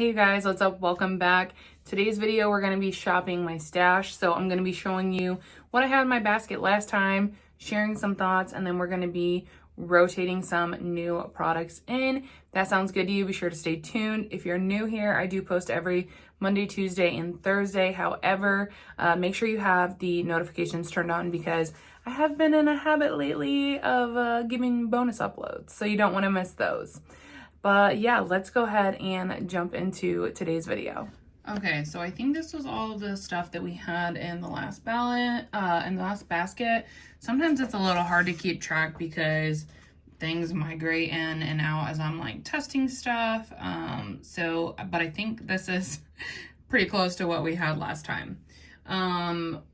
Hey guys, what's up? Welcome back. Today's video, we're going to be shopping my stash. So I'm going to be showing you what I had in my basket last time, sharing some thoughts, and then we're going to be rotating some new products in. If that sounds good to you, be sure to stay tuned. If you're new here, I do post every Monday, Tuesday, and Thursday. However, make sure you have the notifications turned on because I have been in a habit lately of giving bonus uploads, so you don't want to miss those. But yeah, let's go ahead and jump into today's video. Okay, so I think this was all of the stuff that we had in the last basket. Sometimes it's a little hard to keep track because things migrate in and out as I'm like testing stuff. But I think this is pretty close to what we had last time.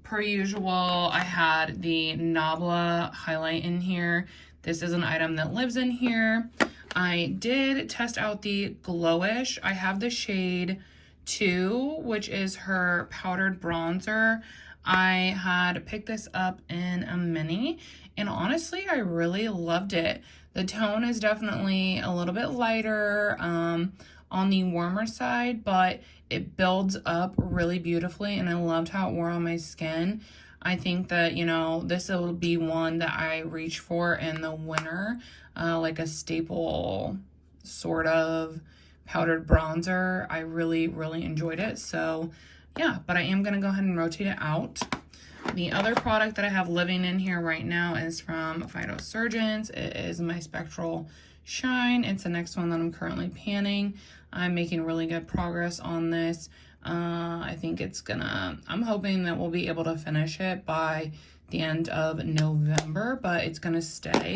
Per usual, I had the Nabla highlight in here. This is an item that lives in here. I did test out the Glowish. I have the shade 2, which is her powdered bronzer. I had picked this up in a mini, and honestly, I really loved it. The tone is definitely a little bit lighter on the warmer side, but it builds up really beautifully, and I loved how it wore on my skin. I think that, you know, this will be one that I reach for in the winter, like a staple sort of powdered bronzer. I really, really enjoyed it. So yeah, but I am going to go ahead and rotate it out. The other product that I have living in here right now is from Phytosurgeons. It is my Spectral Shine. It's the next one that I'm currently panning. I'm making really good progress on this. I think I'm hoping that we'll be able to finish it by the end of November, but it's gonna stay.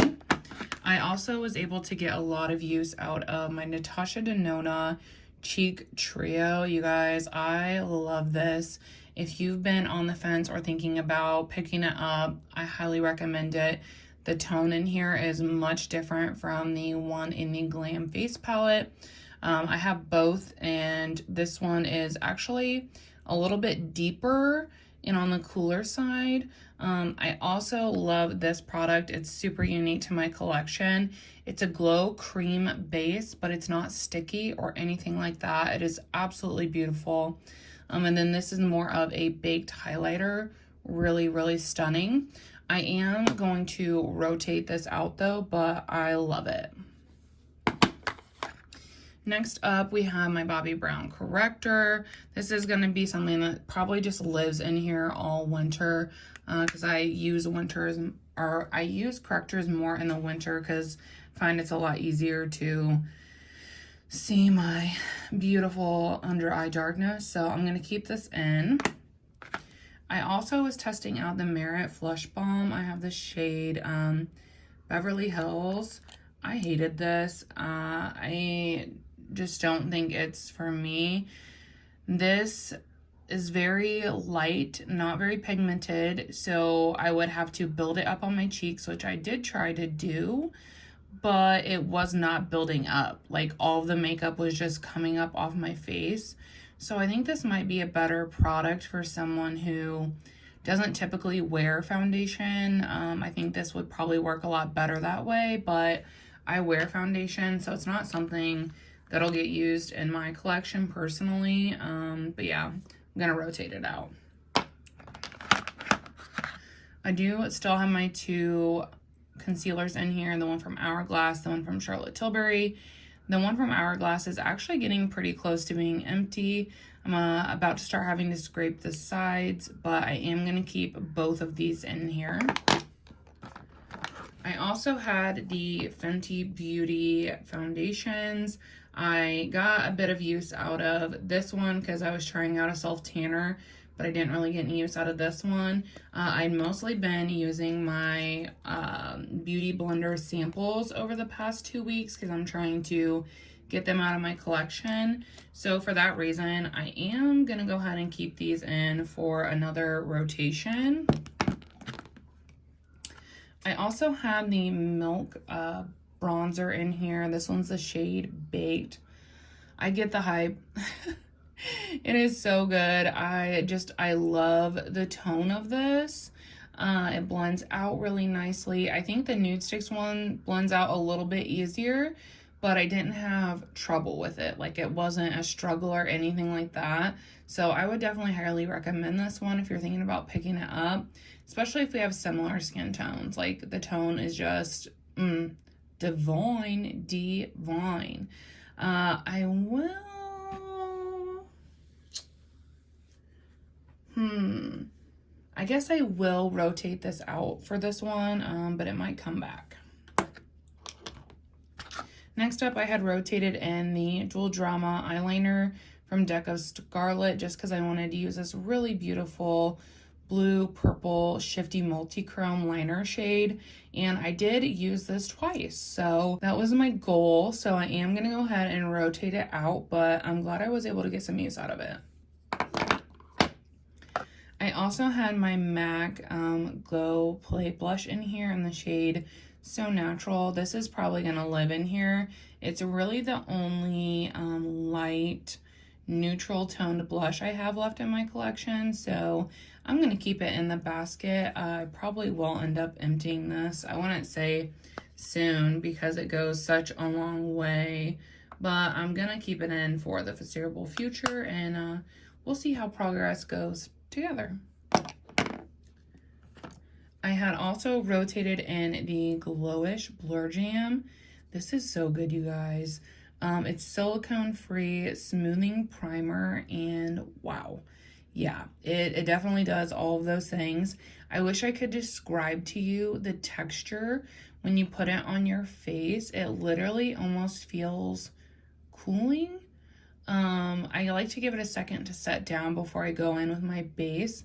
I also was able to get a lot of use out of my Natasha Denona Cheek Trio. You guys, I love this. If you've been on the fence or thinking about picking it up, I highly recommend it. The tone in here is much different from the one in the Glam Face Palette. I have both, and this one is actually a little bit deeper and on the cooler side. I also love this product. It's super unique to my collection. It's a glow cream base, but it's not sticky or anything like that. It is absolutely beautiful. And then this is more of a baked highlighter. Really, really stunning. I am going to rotate this out though, but I love it. Next up, we have my Bobbi Brown corrector. This is going to be something that probably just lives in here all winter because I use correctors more in the winter because I find it's a lot easier to see my beautiful under eye darkness. So I'm going to keep this in. I also was testing out the Merit Flush Balm. I have the shade Beverly Hills. I hated this. I just don't think it's for me. This is very light, not very pigmented, so I would have to build it up on my cheeks, which I did try to do, but it was not building up. Like, all of the makeup was just coming up off my face. So I think this might be a better product for someone who doesn't typically wear foundation. I think this would probably work a lot better that way, but I wear foundation, so it's not something that'll get used in my collection personally. But yeah, I'm gonna rotate it out. I do still have my 2 concealers in here, the one from Hourglass, the one from Charlotte Tilbury. The one from Hourglass is actually getting pretty close to being empty. I'm about to start having to scrape the sides, but I am gonna keep both of these in here. I also had the Fenty Beauty foundations. I got a bit of use out of this one because I was trying out a self-tanner, but I didn't really get any use out of this one. I'd mostly been using my Beauty Blender samples over the past 2 weeks because I'm trying to get them out of my collection. So for that reason, I am going to go ahead and keep these in for another rotation. I also have the Milk bronzer in here. This one's the shade Baked. I get the hype. It is so good. I love the tone of this. It blends out really nicely. I think the Nude Sticks one blends out a little bit easier, but I didn't have trouble with it. Like, it wasn't a struggle or anything like that. So I would definitely highly recommend this one if you're thinking about picking it up, especially if we have similar skin tones. Like, the tone is just divine. I will, I guess I will rotate this out for this one, but it might come back. Next up, I had rotated in the Dual Drama eyeliner from Deck of Scarlet, just because I wanted to use this really beautiful blue, purple, shifty multi-chrome liner shade. And I did use this twice, so that was my goal. So I am going to go ahead and rotate it out, but I'm glad I was able to get some use out of it. I also had my MAC Glow Play Blush in here in the shade So Natural. This is probably going to live in here. It's really the only light neutral toned blush I have left in my collection, so I'm going to keep it in the basket. I probably will end up emptying this. I wouldn't say soon because it goes such a long way, but I'm going to keep it in for the foreseeable future, and we'll see how progress goes together. I had also rotated in the Glowish Blur Jam. This is so good, you guys. It's silicone-free smoothing primer, and wow. Yeah, it definitely does all of those things. I wish I could describe to you the texture when you put it on your face. It literally almost feels cooling. I like to give it a second to set down before I go in with my base.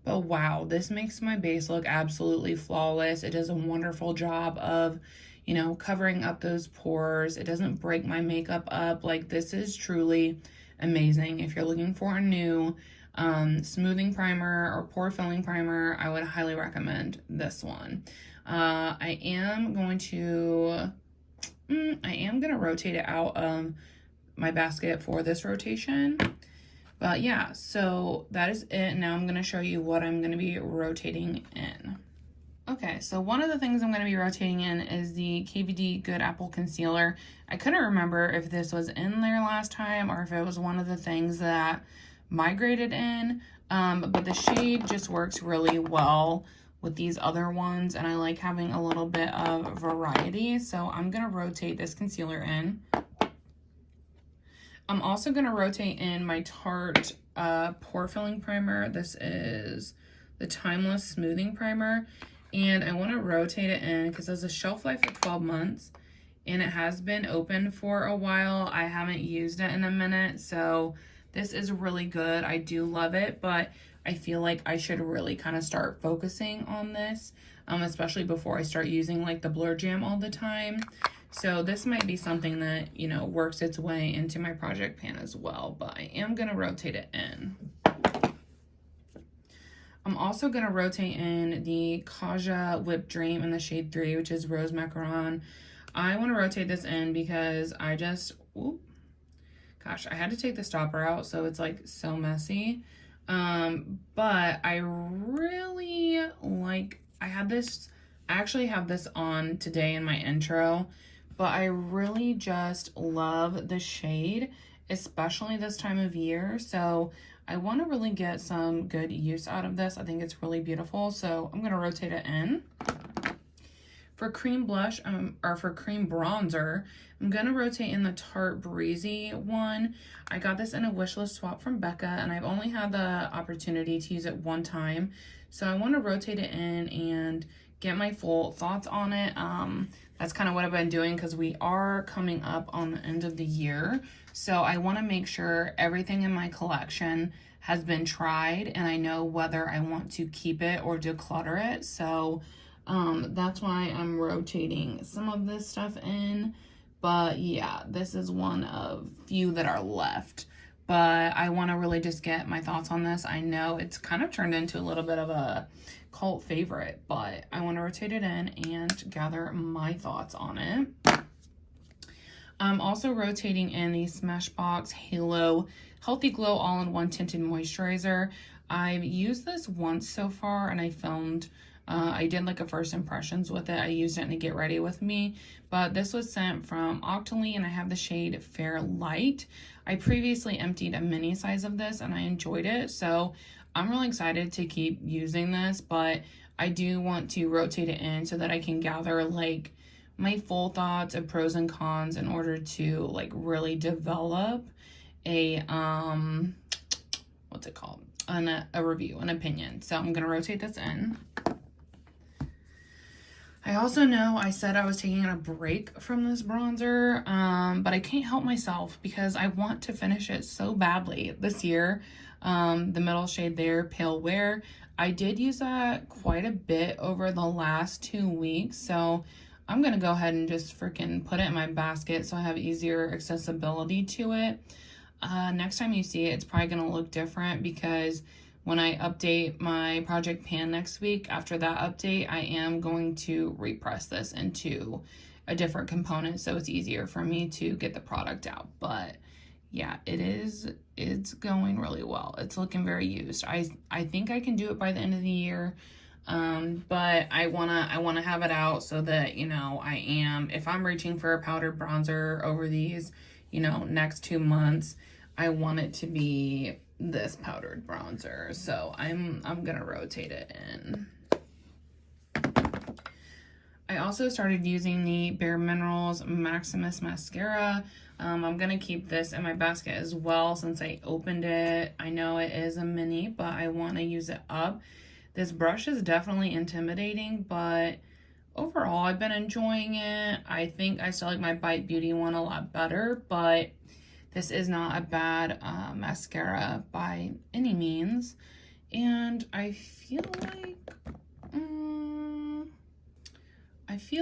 But wow, this makes my base look absolutely flawless. It does a wonderful job of, you know, covering up those pores. It doesn't break my makeup up. Like, this is truly amazing. If you're looking for a new smoothing primer or pore filling primer, I would highly recommend this one. I am going to rotate it out of my basket for this rotation. But yeah, so that is it. Now I'm going to show you what I'm going to be rotating in. Okay, so one of the things I'm going to be rotating in is the KVD Good Apple Concealer. I couldn't remember if this was in there last time or if it was one of the things that migrated in, but the shade just works really well with these other ones, and I like having a little bit of variety, so I'm going to rotate this concealer in. I'm also going to rotate in my Tarte Pore Filling Primer. This is the Timeless Smoothing Primer, and I want to rotate it in because it has a shelf life of 12 months, and it has been open for a while. I haven't used it in a minute, so this is really good. I do love it, but I feel like I should really kind of start focusing on this, especially before I start using like the Blur Jam all the time. So this might be something that, you know, works its way into my project pan as well, but I am going to rotate it in. I'm also going to rotate in the Kaja Lip Dream in the shade 3, which is Rose Macaron. I want to rotate this in because I just, gosh, I had to take the stopper out, so it's like so messy. But I really like, I actually have this on today in my intro, but I really just love the shade, especially this time of year. So I want to really get some good use out of this. I think it's really beautiful, so I'm going to rotate it in. For cream blush, or for cream bronzer, I'm going to rotate in the Tarte Breezy one. I got this in a wishlist swap from Becca, and I've only had the opportunity to use it one time. So I want to rotate it in and get my full thoughts on it. That's kind of what I've been doing because we are coming up on the end of the year. So I want to make sure everything in my collection has been tried, and I know whether I want to keep it or declutter it. So that's why I'm rotating some of this stuff in. But yeah, this is one of few that are left. But I want to really just get my thoughts on this. I know it's kind of turned into a little bit of a cult favorite, but I want to rotate it in and gather my thoughts on it. I'm also rotating in the Smashbox Halo Healthy Glow All-in-One Tinted Moisturizer. I've used this once so far, and I filmed I did like a first impressions with it. I used it in a get ready with me, but this was sent from Octoly and I have the shade Fair Light. I previously emptied a mini size of this and I enjoyed it, so I'm really excited to keep using this, but I do want to rotate it in so that I can gather like my full thoughts of pros and cons in order to like really develop a what's it called, a review, an opinion. So I'm gonna rotate this in. I also know I said I was taking a break from this bronzer, but I can't help myself because I want to finish it so badly this year. The middle shade there, Pale Wear, I did use that quite a bit over the last 2 weeks, so I'm gonna go ahead and just freaking put it in my basket so I have easier accessibility to it. Next time you see it, it's probably gonna look different because when I update my project pan next week, after that update, I am going to repress this into a different component so it's easier for me to get the product out. But yeah, it's going really well. It's looking very used. I think I can do it by the end of the year. But I wanna have it out so that, you know, if I'm reaching for a powdered bronzer over these, you know, next 2 months, I want it to be this powdered bronzer. So I'm gonna rotate it in. I also started using the Bare Minerals Maximus mascara. I'm gonna keep this in my basket as well since I opened it. I know it is a mini, but I want to use it up. This brush is definitely intimidating, but overall I've been enjoying it. I think I still like my Bite Beauty one a lot better, but this is not a bad mascara by any means. And I feel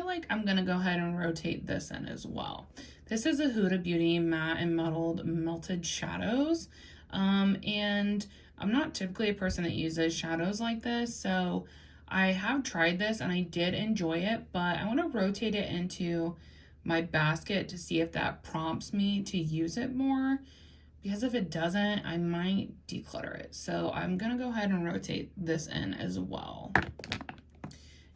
like I'm gonna go ahead and rotate this in as well. This is a Huda Beauty Matte and Muddled Melted Shadows. And I'm not typically a person that uses shadows like this, so I have tried this and I did enjoy it, but I want to rotate it into my basket to see if that prompts me to use it more, because if it doesn't, I might declutter it. So I'm gonna go ahead and rotate this in as well.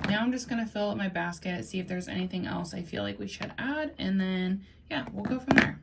Now I'm just gonna fill up my basket, see if there's anything else I feel like we should add, and then yeah, we'll go from there.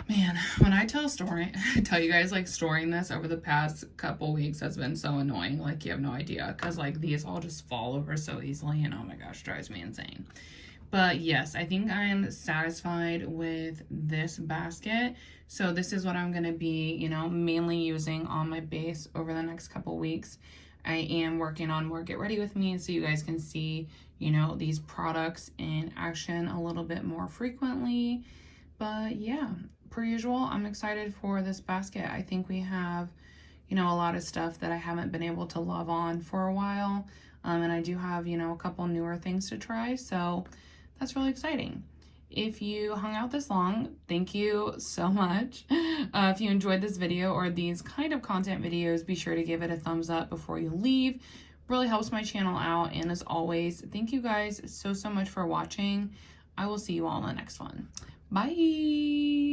Man, when I tell you guys like storing this over the past couple weeks has been so annoying. Like you have no idea, because like these all just fall over so easily and oh my gosh, drives me insane. But yes, I think I am satisfied with this basket. So this is what I'm going to be, you know, mainly using on my base over the next couple weeks. I am working on more Get Ready With Me so you guys can see, you know, these products in action a little bit more frequently. But yeah, per usual, I'm excited for this basket. I think we have, you know, a lot of stuff that I haven't been able to love on for a while. And I do have, you know, a couple newer things to try. So that's really exciting. If you hung out this long, thank you so much. If you enjoyed this video or these kind of content videos, be sure to give it a thumbs up before you leave. Really helps my channel out. And as always, thank you guys so much for watching. I will see you all in the next one. Bye.